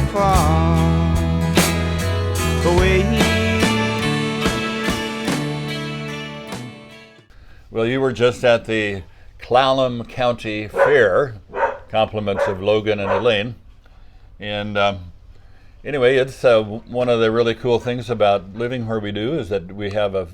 far away. Well, you were just at the Clallam County Fair, compliments of Logan and Elaine. And anyway, it's one of the really cool things about living where we do is that we have a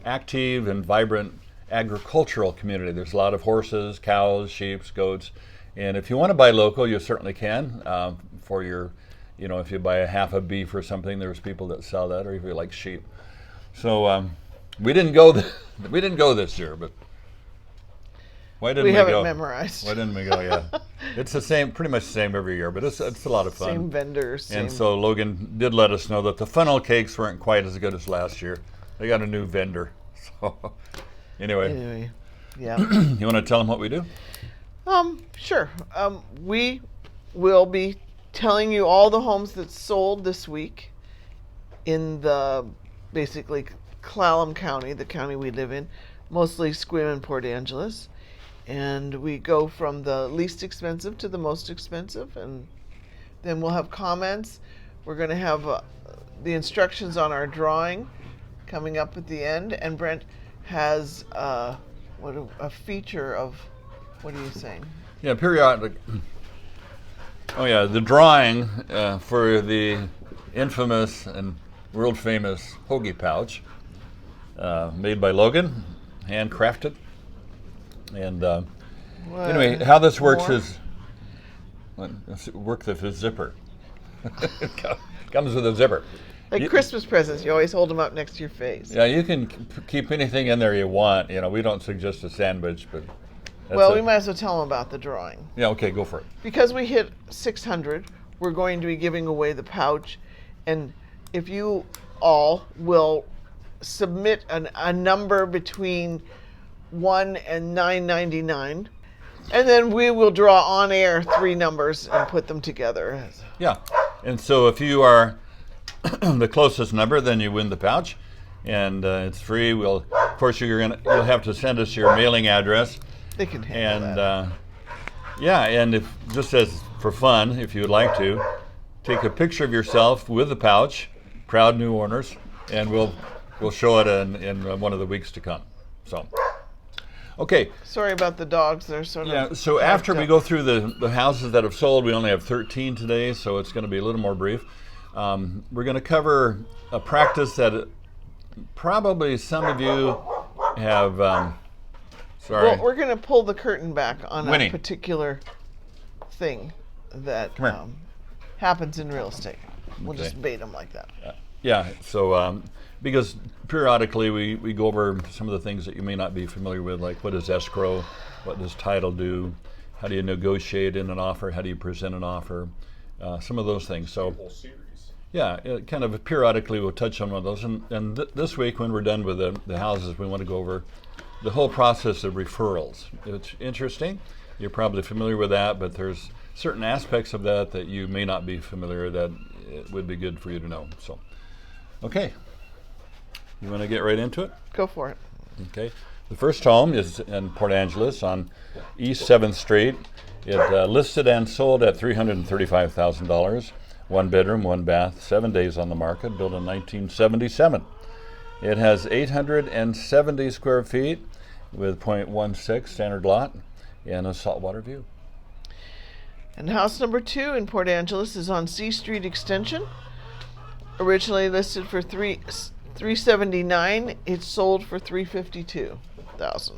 active and vibrant agricultural community. There's a lot of horses, cows, sheep, goats. And if you want to buy local, you certainly can for your, if you buy a half a beef or something, there's people that sell that, or if you like sheep. So we didn't go this year, but why didn't we go? We haven't memorized. Why didn't we go? Yeah, it's the same, pretty much the same every year, but it's a lot of fun. Same vendors. And so Logan did let us know that the funnel cakes weren't quite as good as last year. They got a new vendor. So anyway, yeah. You want to tell them what we do? Sure. We will be telling you all the homes that sold this week in the basically Clallam County, the county we live in, mostly Sequim and Port Angeles. And we go from the least expensive to the most expensive, and then we'll have comments. We're going to have the instructions on our drawing coming up at the end, and Brent has a feature of, what are you saying? Yeah, periodic. Oh yeah, the drawing for the infamous and world famous hoagie pouch, made by Logan, handcrafted. And anyway, how this works is work the zipper. It comes with a zipper. Like Christmas presents, you always hold them up next to your face. Yeah, you can keep anything in there you want. We don't suggest a sandwich, but we might as well tell them about the drawing. Yeah, okay, go for it. Because we hit 600, we're going to be giving away the pouch, and if you all will submit a number between 1 and 999, and then we will draw on air 3 numbers and put them together. Yeah, and so if you are the closest number, then you win the pouch, and it's free. Of course, you'll have to send us your mailing address. They can handle that. And if just as for fun, if you would like to, take a picture of yourself with the pouch, proud new owners, and we'll show it in one of the weeks to come. So. Okay. Sorry about the dogs. They're sort of... Yeah, so after we go through the houses that have sold, we only have 13 today, so it's going to be a little more brief. We're going to cover a practice that probably some of you have... Well, we're going to pull the curtain back on Winning. a particular thing that happens in real estate. We'll just bait them like that. So because periodically we go over some of the things that you may not be familiar with, like what is escrow, what does title do, how do you negotiate in an offer, how do you present an offer, some of those things. So whole series. Yeah, kind of periodically we'll touch on one of those. And this week when we're done with the houses, we want to go over the whole process of referrals. It's interesting. You're probably familiar with that, but there's certain aspects of that you may not be familiar that it would be good for you to know. So, okay. You want to get right into it? Go for it. Okay. The first home is in Port Angeles on East 7th Street. It listed and sold at $335,000. 1 bedroom, 1 bath, 7 days on the market, built in 1977. It has 870 square feet with .16 standard lot and a saltwater view. And house number 2 in Port Angeles is on C Street Extension. Originally listed for $379,000, it sold for $352,000.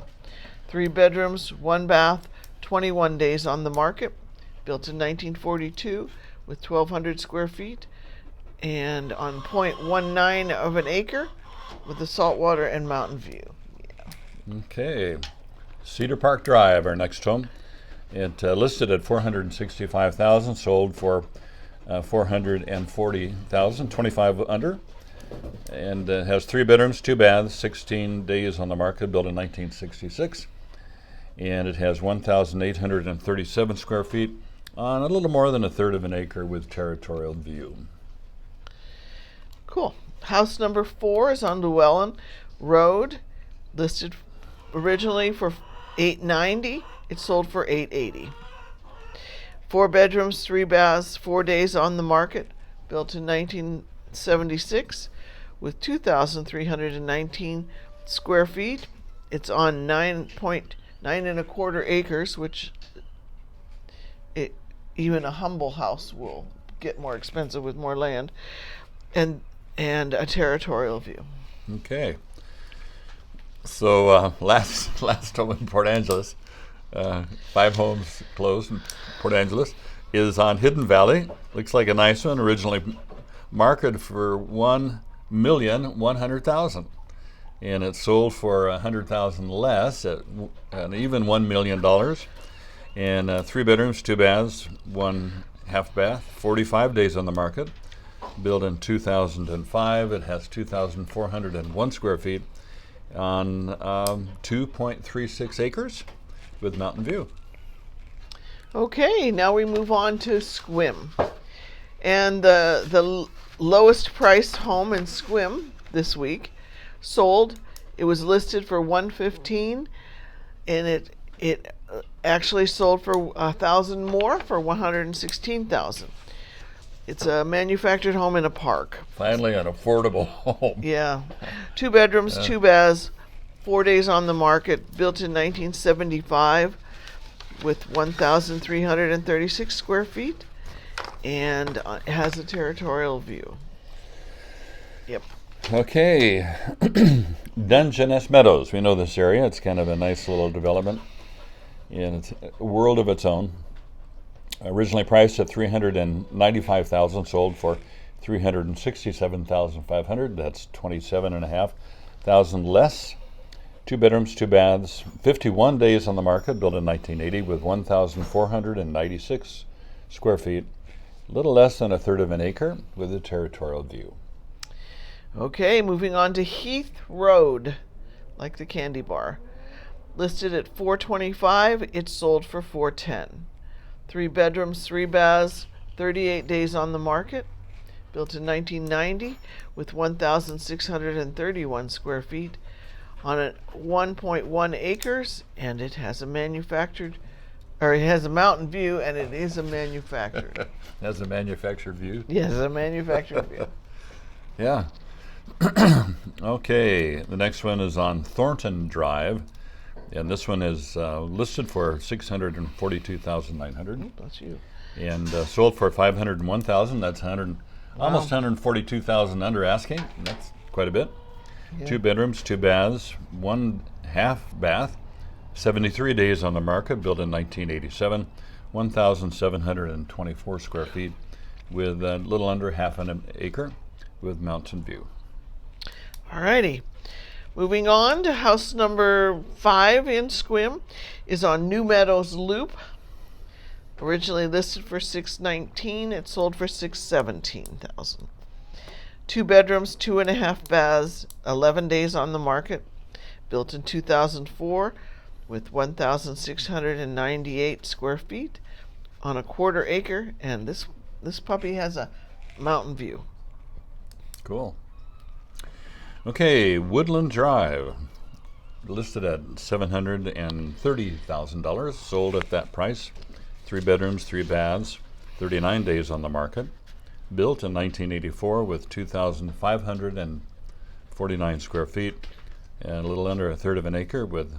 3 bedrooms, 1 bath, 21 days on the market. Built in 1942 with 1,200 square feet and on .19 of an acre with a saltwater and mountain view. Yeah. Okay. Cedar Park Drive, our next home. It listed at $465,000, sold for $440,000, 25 under, and has 3 bedrooms, 2 baths, 16 days on the market, built in 1966, and it has 1,837 square feet on a little more than 1/3 of an acre with territorial view. Cool. House number 4 is on Llewellyn Road, listed originally for $890,000. It sold for $880,000. 4 bedrooms, 3 baths, 4 days on the market, built in 1976 with 2,319 square feet. It's on 9.9 acres, which even a humble house will get more expensive with more land, and a territorial view. Okay. So last home in Port Angeles, 5 homes closed in Port Angeles, is on Hidden Valley. Looks like a nice one. Originally marketed for $1,100,000, and it sold for $100,000 less at an even $1 million. And 3 bedrooms, 2 baths, 1 half bath, 45 days on the market. Built in 2005. It has 2,401 square feet on 2.36 acres with mountain view. Okay, now we move on to Sequim. And the lowest priced home in Sequim this week sold. It was listed for $115,000, and it actually sold for $1,000 more, for $116,000. It's a manufactured home in a park. Finally, an affordable home. Yeah, 2 bedrooms, 2 baths, 4 days on the market. Built in 1975 with 1,336 square feet, and it has a territorial view. Yep. Okay, Dungeness Meadows. We know this area. It's kind of a nice little development, and it's a world of its own. Originally priced at $395,000, sold for $367,500. That's $27,500 less. 2 bedrooms, 2 baths, 51 days on the market. Built in 1980 with 1,496 square feet. A little less than 1/3 of an acre with a territorial view. Okay, moving on to Heath Road, like the candy bar. Listed at $425,000, it sold for $410,000. 3 bedrooms, 3 baths, 38 days on the market. Built in 1990 with 1,631 square feet on 1.1 acres, and it has a mountain view, and it is a manufactured. Has a manufactured view? Yes, a manufactured view. Yeah. Okay, the next one is on Thornton Drive, and this one is listed for $642,900. That's you. And sold for $501,000. That's almost $142,000 under asking. That's quite a bit. Yeah. 2 bedrooms, 2 baths, 1 half bath, 73 days on the market. Built in 1987, 1,724 square feet, with a little under half an acre, with mountain view. Alrighty. Moving on to house number 5 in Sequim is on New Meadows Loop. Originally listed for $619,000, it sold for $617,000. 2 bedrooms, 2.5 baths, 11 days on the market. Built in 2004 with 1,698 square feet on 1/4 acre, and this puppy has a mountain view. Cool. Okay, Woodland Drive, listed at $730,000, sold at that price. 3 bedrooms, 3 baths, 39 days on the market. Built in 1984 with 2,549 square feet and a little under 1/3 of an acre. With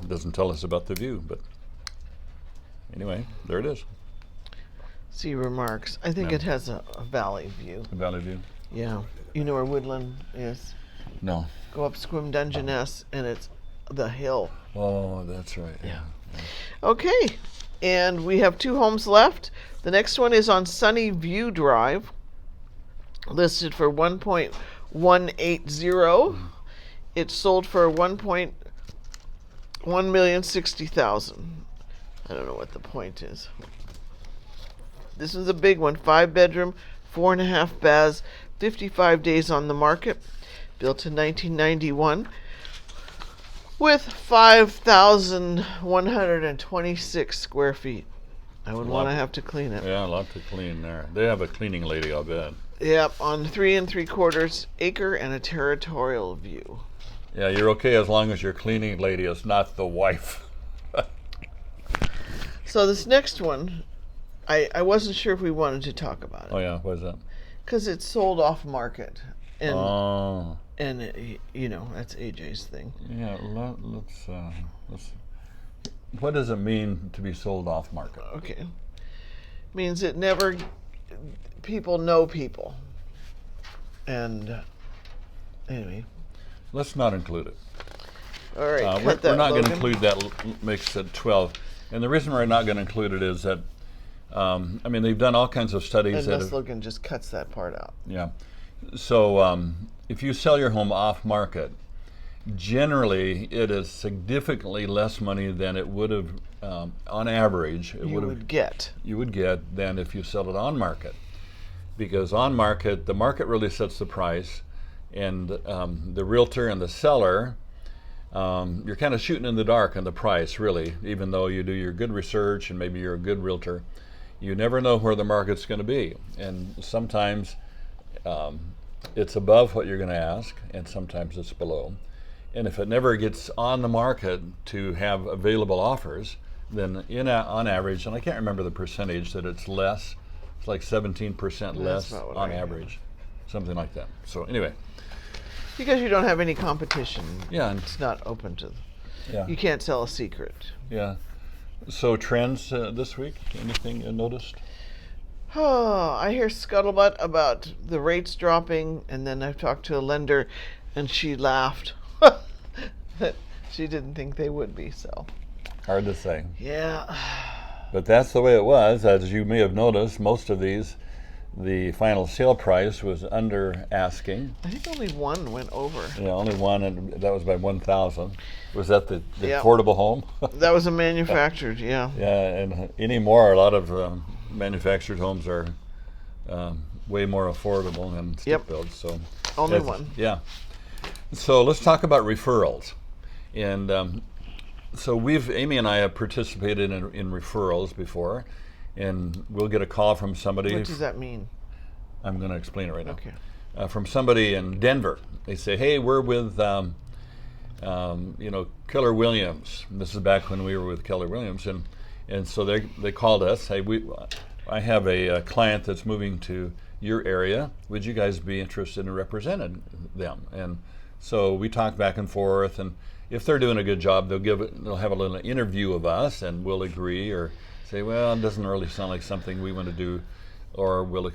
doesn't tell us about the view, but anyway, there it is. See remarks. I think Yeah. it has a valley view. The valley view. Yeah. You know where Woodland is? No. Go up Sequim Dungeness, and it's the hill. Oh, that's right. Yeah. Okay, and we have 2 homes left. The next one is on Sunny View Drive, listed for $1.180. It sold for $1,160,000. I don't know what the point is. This is a big one. 5 bedroom, 4.5 baths, 55 days on the market. Built in 1991 with 5,126 square feet. I would want to have to clean it. Yeah, a lot to clean there. They have a cleaning lady, I'll bet. Yep, on 3 3/4 acre and a territorial view. Yeah, you're okay as long as your cleaning lady is not the wife. So this next one I wasn't sure if we wanted to talk about it. Oh yeah, what is that? Because it's sold off market. And, Oh. and that's AJ's thing. Yeah, let's. What does it mean to be sold off market? Okay. Means it never, people know people. And anyway. Let's not include it. All right, we're not going to include that mix at 12. And the reason we're not going to include it is that, they've done all kinds of studies. And Logan just cuts that part out. Yeah. So if you sell your home off market, generally it is significantly less money than it would have, on average, you would get than if you sell it on market. Because on market, the market really sets the price, and the realtor and the seller, you're kind of shooting in the dark on the price, really. Even though you do your good research and maybe you're a good realtor, you never know where the market's going to be. And sometimes it's above what you're going to ask, and sometimes it's below. And if it never gets on the market to have available offers, then on average, and I can't remember the percentage, that it's less. It's like 17% less on average, something like that. So anyway. Because you don't have any competition. Yeah. It's not open to. Yeah. You can't sell a secret. Yeah. So trends this week, anything you noticed? Oh, I hear scuttlebutt about the rates dropping, and then I've talked to a lender, and she laughed. She didn't think they would be, so. Hard to say. Yeah. But that's the way it was. As you may have noticed, most of these, the final sale price was under asking. I think only one went over. Yeah, only one, and that was by 1,000. Was that the Yep. affordable home? That was a manufactured, yeah. Yeah, and anymore, a lot of manufactured homes are way more affordable than stick builds. So only one. Yeah. So let's talk about referrals, and so Amy and I have participated in referrals before, and we'll get a call from somebody. What does that mean? I'm going to explain it right now. Okay. From somebody in Denver. They say, hey, we're with Keller Williams. This is back when we were with Keller Williams, and so they called us. Hey, I have a client that's moving to your area. Would you guys be interested in representing them? And so we talked back and forth, and if they're doing a good job, they'll have a little interview of us, and we'll agree or say, well, it doesn't really sound like something we want to do, or we'll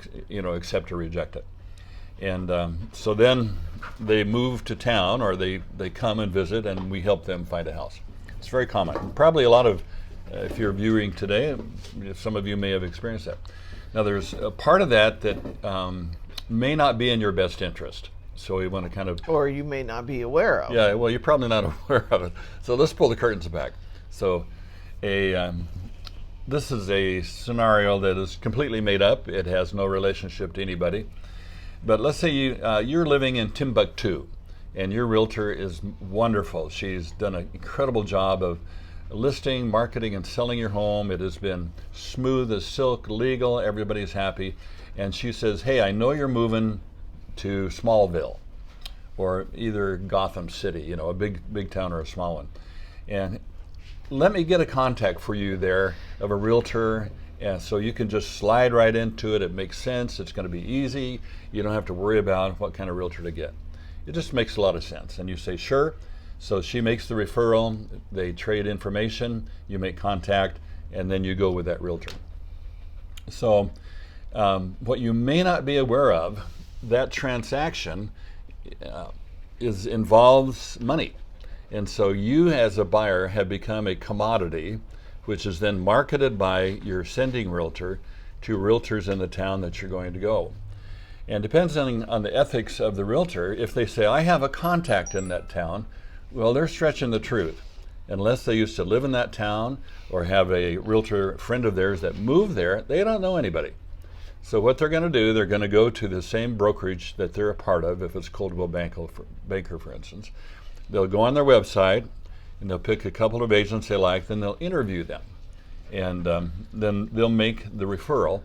accept or reject it. And so then they move to town, or they come and visit, and we help them find a house. It's very common. Probably a lot of, if you're viewing today, some of you may have experienced that. Now there's a part of that may not be in your best interest. So we want to kind of... Or you may not be aware of. Yeah, well, you're probably not aware of it. So let's pull the curtains back. So this is a scenario that is completely made up. It has no relationship to anybody. But let's say you're living in Timbuktu, and your realtor is wonderful. She's done an incredible job of listing, marketing, and selling your home. It has been smooth as silk, legal, everybody's happy. And she says, hey, I know you're moving to Smallville, or either Gotham City, a big town or a small one. And let me get a contact for you there of a realtor, and so you can just slide right into it. It makes sense. It's going to be easy. You don't have to worry about what kind of realtor to get. It just makes a lot of sense. And you say, sure. So she makes the referral. They trade information. You make contact, and then you go with that realtor. So what you may not be aware of, that transaction involves money. And so you as a buyer have become a commodity, which is then marketed by your sending realtor to realtors in the town that you're going to go. And depending on the ethics of the realtor, if they say, I have a contact in that town, well, they're stretching the truth. Unless they used to live in that town or have a realtor friend of theirs that moved there, they don't know anybody. So what they're going to do, they're going to go to the same brokerage that they're a part of, if it's Coldwell Banker, for instance. They'll go on their website, and they'll pick a couple of agents they like, then they'll interview them. And then they'll make the referral.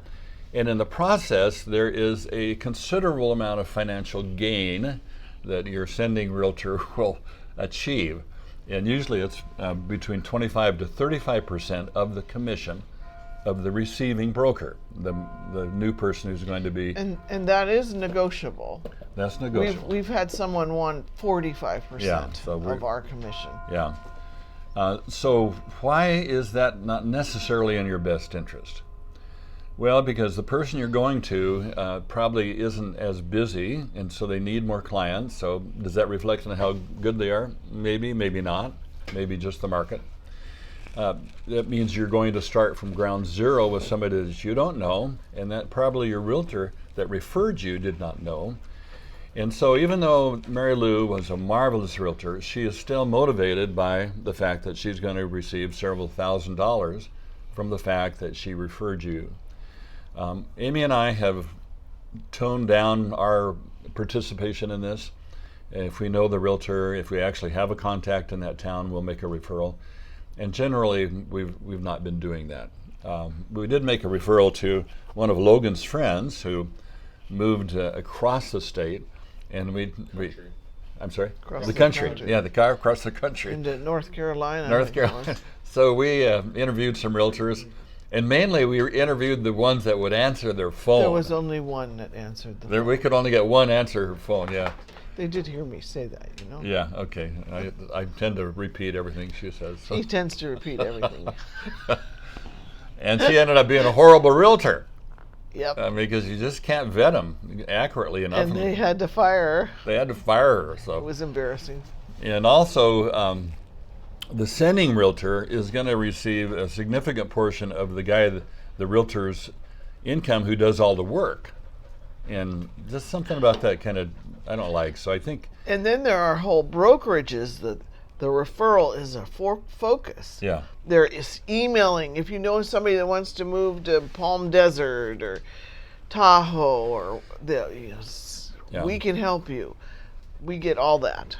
And in the process, there is a considerable amount of financial gain that your sending realtor will achieve. And usually it's between 25 to 35% of the commission of the receiving broker, the new person who's going to be. And that is negotiable. That's negotiable. We've had someone want 45% of our commission. Yeah. So why is that not necessarily in your best interest? Well, because the person you're going to probably isn't as busy, and so they need more clients. So does that reflect on how good they are? Maybe, maybe not. Maybe just the market. That means you're going to start from ground zero with somebody that you don't know, and that probably your realtor that referred you did not know. And so even though Mary Lou was a marvelous realtor, she is still motivated by the fact that she's going to receive several $1,000s from the fact that she referred you. Amy and I have toned down our participation in this. If we know the realtor, if we actually have a contact in that town, we'll make a referral. And generally, we've not been doing that. We did make a referral to one of Logan's friends who moved across the state, and I'm sorry? Across the country. Yeah, the car across the country. Into North Carolina. North Carolina. So we interviewed some realtors, and mainly we interviewed the ones that would answer their phone. There was only one that answered the phone. We could only get one answer her phone, yeah. They did hear me say that, you know. Yeah, okay. I tend to repeat everything she says. So. He tends to repeat everything. And she ended up being a horrible realtor. Yep. Because you just can't vet them accurately enough. And they had to fire her. They had to fire her. So it was embarrassing. And also, the sending realtor is going to receive a significant portion of the guy, the realtor's income who does all the work. And just something about that kind of I don't like. So I think. And then there are whole brokerages that the referral is a focus. Yeah. There is emailing. If you know somebody that wants to move to Palm Desert or Tahoe, or we can help you. We get all that.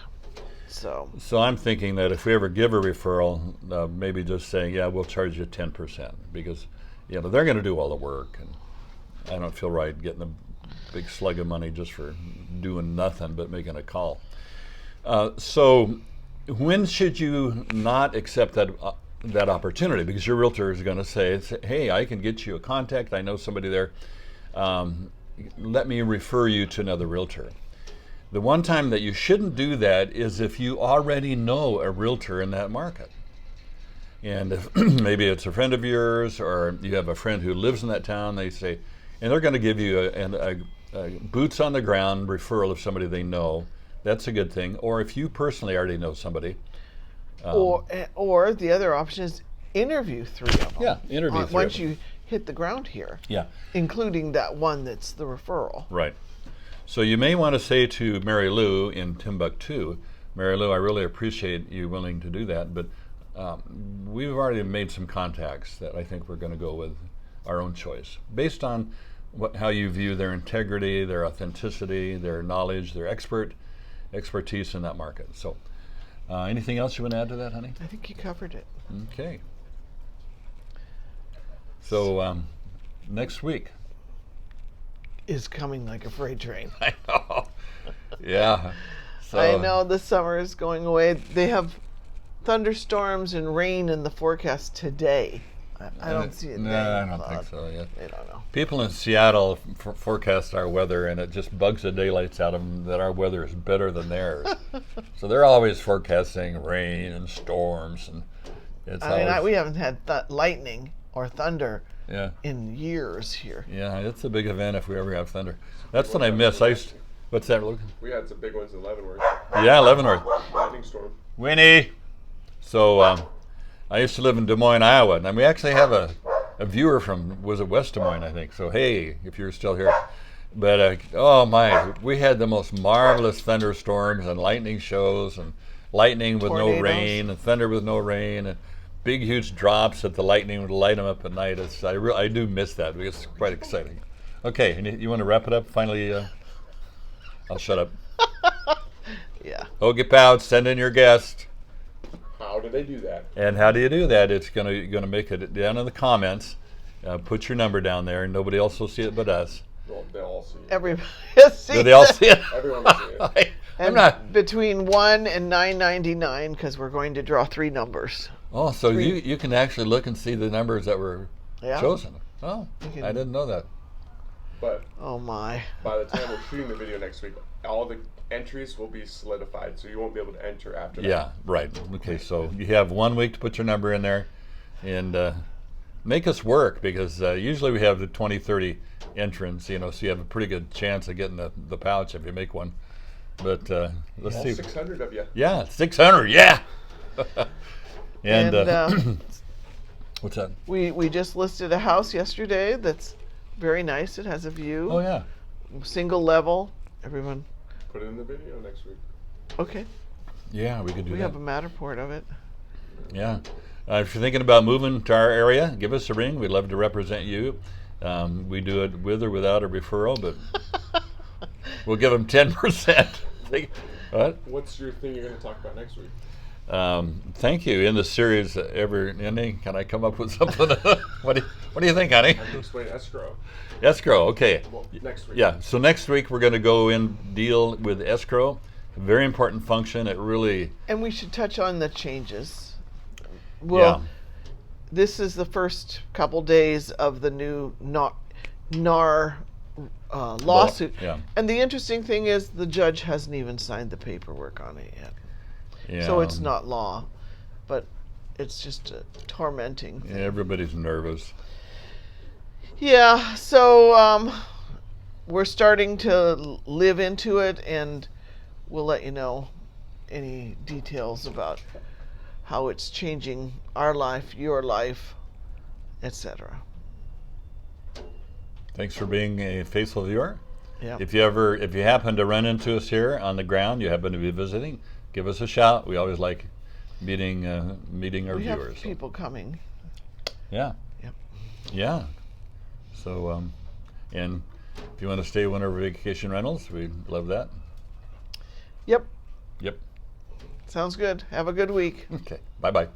So I'm thinking that if we ever give a referral, maybe just saying, yeah, we'll charge you 10%, because they're going to do all the work, and I don't feel right getting a big slug of money just for doing nothing but making a call. So when should you not accept that opportunity? Because your realtor is going to say, hey, I can get you a contact. I know somebody there. Let me refer you to another realtor. The one time that you shouldn't do that is if you already know a realtor in that market. And if maybe it's a friend of yours, or you have a friend who lives in that town, they say, and they're going to give you a boots on the ground referral of somebody they know. That's a good thing. Or if you personally already know somebody. Or the other option is interview 3 of them. Yeah, interview 3 once you hit the ground here. Yeah. Including that one that's the referral. Right. So you may want to say to Mary Lou in Timbuktu, Mary Lou, I really appreciate you willing to do that, but we've already made some contacts that I think we're going to go with our own choice, based on how you view their integrity, their authenticity, their knowledge, their expertise in that market. So anything else you want to add to that, honey? I think you covered it. Okay. So next week is coming like a freight train. I know. Yeah. So, I know the summer is going away. They have thunderstorms and rain in the forecast today. I don't see it. No, I don't think so. Yeah. I don't know. People in Seattle forecast our weather, and it just bugs the daylights out of them that our weather is better than theirs. So they're always forecasting rain and storms, and we haven't had lightning or thunder yeah. in years here. Yeah, it's a big event if we ever have thunder. That's what I miss. What's that, Luke? We had some big ones in Leavenworth. Yeah, Leavenworth. Lightning storm. Winnie. So I used to live in Des Moines, Iowa, and we actually have a viewer from, was it West Des Moines, I think. So hey, if you're still here. But oh my, we had the most marvelous thunderstorms and lightning shows, and lightning with Tornadoes. no rain, and thunder with no rain, and big huge drops that the lightning would light them up at night. I do miss that because it's quite exciting. Okay, and you want to wrap it up finally? I'll shut up. Yeah. Hoagie Pout, send in your guest. How do they do that? And how do you do that? It's gonna make it down in the comments. Put your number down there, and nobody else will see it but us. Well, they'll all see it. Everybody sees Do they all see it? Everyone will see it. I'm not. Between 1 and $9.99, because we're going to draw 3 numbers. Oh, so you can actually look and see the numbers that were. Yeah. chosen. Oh, can- I didn't know that. But Oh my. by the time we're shooting the video next week, all the entries will be solidified, so you won't be able to enter after that. Yeah, right. Okay, so you have 1 week to put your number in there, and make us work, because usually we have the 20, 30 entrants, so you have a pretty good chance of getting the pouch if you make one. But let's All see. 600 of you. Yeah, 600. Yeah. and And what's that? we just listed a house yesterday that's very nice. It has a view. Oh yeah. Single level. Everyone. Put it in the video next week. Okay. Yeah, we could do We that. have a Matterport of it. Yeah. If you're thinking about moving to our area, give us a ring. We'd love to represent you. We do it with or without a referral, but we'll give them 10%. What? What's your thing you're going to talk about next week? Thank you. In the series, every ending, can I come up with something? What do you think, honey? I can explain escrow. Escrow. Okay. Well, next week. Yeah. So next week we're going to go in deal with escrow. A very important function. It really. And we should touch on the changes. Well, Yeah. this is the first couple days of the new NAR lawsuit. Yeah. And the interesting thing is the judge hasn't even signed the paperwork on it yet. Yeah. So it's not law, but it's just a tormenting thing. Everybody's nervous. Yeah, so we're starting to live into it, and we'll let you know any details about how it's changing our life, your life, etc. Thanks for being a faithful viewer. Yeah. If you happen to run into us here on the ground, you happen to be visiting, give us a shout. We always like meeting our We have viewers. So, people coming. yeah. Yep. Yeah. So, and if you want to stay one of our vacation rentals, we'd love that. Yep. Yep. Sounds good. Have a good week. Okay. Bye-bye.